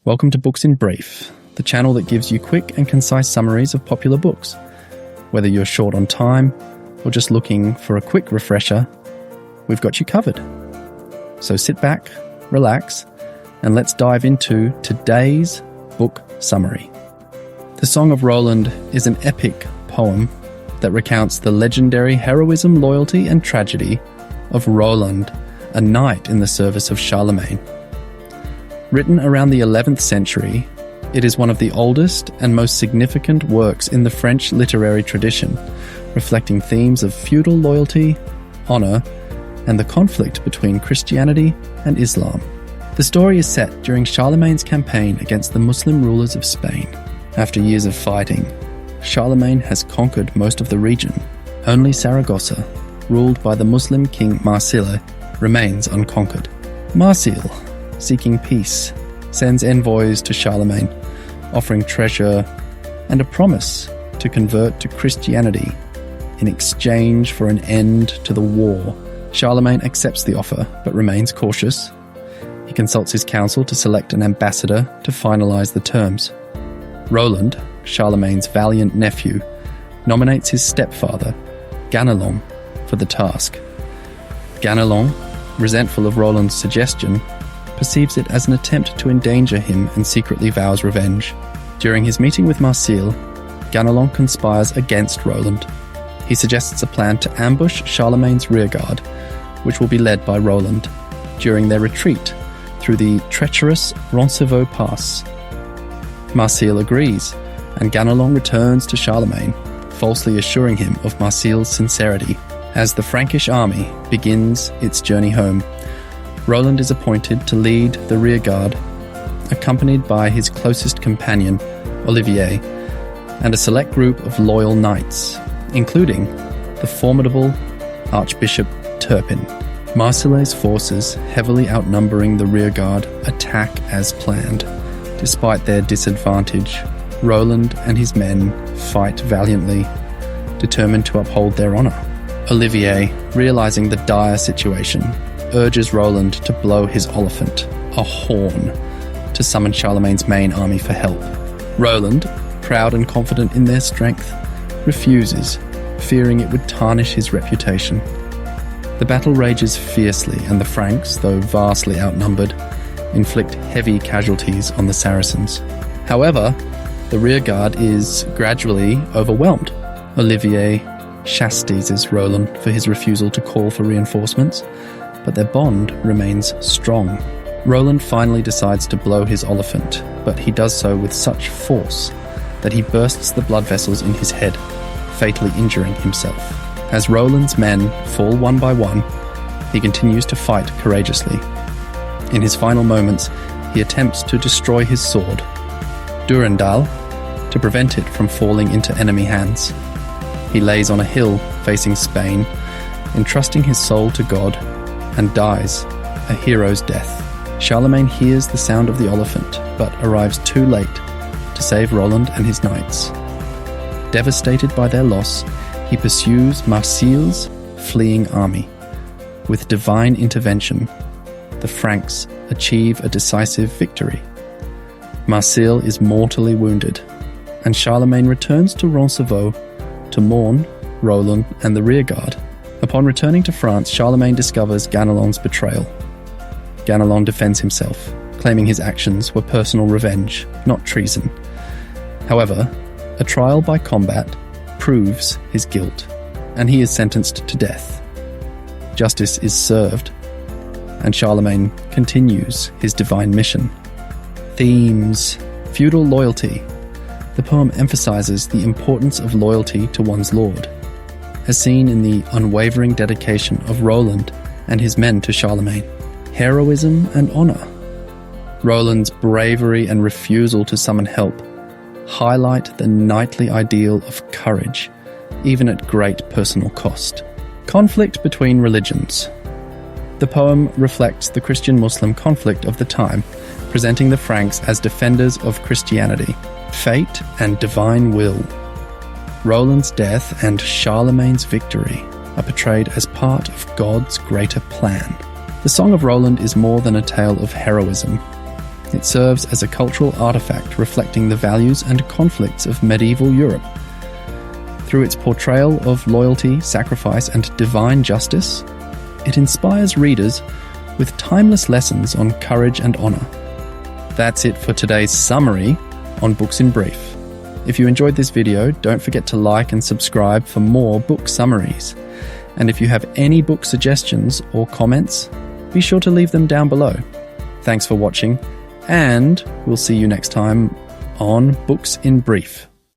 Welcome to Books in Brief, the channel that gives you quick and concise summaries of popular books. Whether you're short on time or just looking for a quick refresher, we've got you covered. So sit back, relax, and let's dive into today's book summary. The Song of Roland is an epic poem that recounts the legendary heroism, loyalty, and tragedy of Roland, a knight in the service of Charlemagne. Written around the 11th century, it is one of the oldest and most significant works in the French literary tradition, reflecting themes of feudal loyalty, honour, and the conflict between Christianity and Islam. The story is set during Charlemagne's campaign against the Muslim rulers of Spain. After years of fighting, Charlemagne has conquered most of the region. Only Saragossa, ruled by the Muslim king Marsile, remains unconquered. Marsile, seeking peace, sends envoys to Charlemagne, offering treasure and a promise to convert to Christianity in exchange for an end to the war. Charlemagne accepts the offer, but remains cautious. He consults his council to select an ambassador to finalize the terms. Roland, Charlemagne's valiant nephew, nominates his stepfather, Ganelon, for the task. Ganelon, resentful of Roland's suggestion, perceives it as an attempt to endanger him and secretly vows revenge. During his meeting with Marsile, Ganelon conspires against Roland. He suggests a plan to ambush Charlemagne's rearguard, which will be led by Roland, during their retreat through the treacherous Roncesvalles pass. Marsile agrees, and Ganelon returns to Charlemagne, falsely assuring him of Marsile's sincerity. As the Frankish army begins its journey home, Roland is appointed to lead the rearguard, accompanied by his closest companion, Olivier, and a select group of loyal knights, including the formidable Archbishop Turpin. Marsile's forces, heavily outnumbering the rearguard, attack as planned. Despite their disadvantage, Roland and his men fight valiantly, determined to uphold their honour. Olivier, realising the dire situation, urges Roland to blow his oliphant, a horn, to summon Charlemagne's main army for help. Roland, proud and confident in their strength, refuses, fearing it would tarnish his reputation. The battle rages fiercely, and the Franks, though vastly outnumbered, inflict heavy casualties on the Saracens. However, the rearguard is gradually overwhelmed. Olivier chastises Roland for his refusal to call for reinforcements, but their bond remains strong. Roland finally decides to blow his oliphant, but he does so with such force that he bursts the blood vessels in his head, fatally injuring himself. As Roland's men fall one by one, he continues to fight courageously. In his final moments, he attempts to destroy his sword, Durandal, to prevent it from falling into enemy hands. He lays on a hill facing Spain, entrusting his soul to God, and dies a hero's death. Charlemagne hears the sound of the oliphant, but arrives too late to save Roland and his knights. Devastated by their loss, he pursues Marsile's fleeing army. With divine intervention, the Franks achieve a decisive victory. Marsile is mortally wounded, and Charlemagne returns to Roncesvalles to mourn Roland and the rearguard. Upon returning to France, Charlemagne discovers Ganelon's betrayal. Ganelon defends himself, claiming his actions were personal revenge, not treason. However, a trial by combat proves his guilt, and he is sentenced to death. Justice is served, and Charlemagne continues his divine mission. Themes: feudal loyalty. The poem emphasizes the importance of loyalty to one's lord, as seen in the unwavering dedication of Roland and his men to Charlemagne. Heroism and honour. Roland's bravery and refusal to summon help highlight the knightly ideal of courage, even at great personal cost. Conflict between religions. The poem reflects the Christian-Muslim conflict of the time, presenting the Franks as defenders of Christianity, fate and divine will. Roland's death and Charlemagne's victory are portrayed as part of God's greater plan. The Song of Roland is more than a tale of heroism. It serves as a cultural artifact reflecting the values and conflicts of medieval Europe. Through its portrayal of loyalty, sacrifice, and divine justice, it inspires readers with timeless lessons on courage and honour. That's it for today's summary on Books in Brief. If you enjoyed this video, don't forget to like and subscribe for more book summaries. And if you have any book suggestions or comments, be sure to leave them down below. Thanks for watching, and we'll see you next time on Books in Brief.